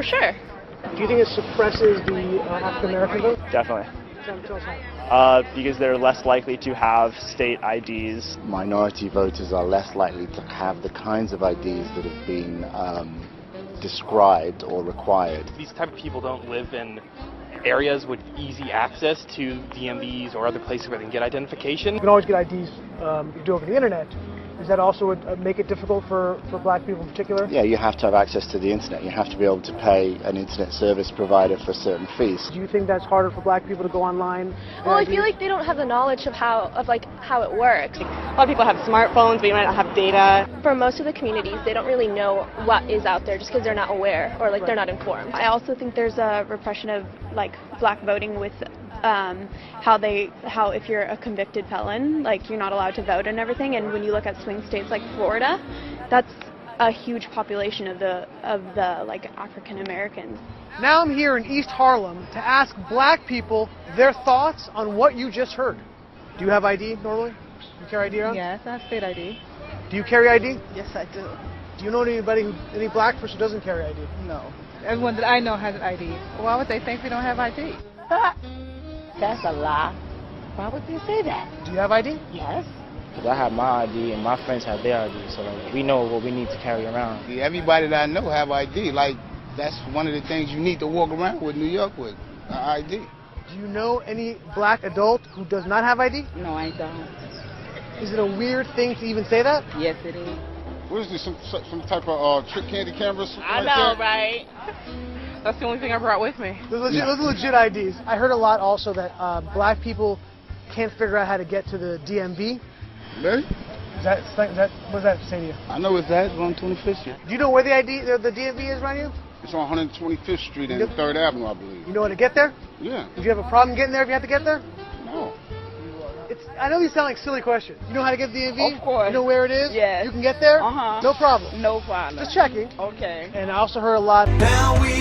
sure. Do you think it suppresses the African American vote? Definitely. Tell us how. Because they're less likely to have state IDs. Minority voters are less likely to have the kinds of IDs that have been described or required. These type of people don't live in areas with easy access to DMVs or other places where they can get identification. You can always get IDs if you do over the internet. Does that also make it difficult for black people in particular? Yeah, you have to have access to the internet. You have to be able to pay an internet service provider for certain fees. Do you think that's harder for black people to go online? Well, I feel like they don't have the knowledge of how it works. A lot of people have smartphones, but you might not have data. For most of the communities, they don't really know what is out there just because they're not aware or they're not informed. I also think there's a repression of black voting with how if you're a convicted felon, you're not allowed to vote and everything. And when you look at swing states like Florida, that's a huge population of the African Americans. Now I'm here in East Harlem to ask black people their thoughts on what you just heard. Do you have ID normally? Do you carry ID around? Yes, I have state ID. Do you carry ID? Yes, I do. Do you know any black person who doesn't carry ID? No. Everyone that I know has an ID. Why would they think we don't have ID? That's a lie. Why would they say that? Do you have ID? Yes. Because I have my ID and my friends have their ID, so we know what we need to carry around. Everybody that I know have ID. That's one of the things you need to walk around with New York with, an ID. Do you know any black adult who does not have ID? No, I don't. Is it a weird thing to even say that? Yes, it is. What is this, some type of trick candy cameras? I know, right? That's the only thing I brought with me. Those are legit IDs. I heard a lot also that black people can't figure out how to get to the DMV. Really? What does that say to you? I know it's that, on 25th Street. Do you know where the DMV is around you? It's on 125th Street and 3rd Avenue, I believe. You know how to get there? Yeah. Did you have a problem getting there if you had to get there? No. I know these sound like silly questions. You know how to get to the DMV? Of course. You know where it is? Yes. You can get there? Uh-huh. No problem. No problem. Just checking. Okay. And I also heard a lot. Now we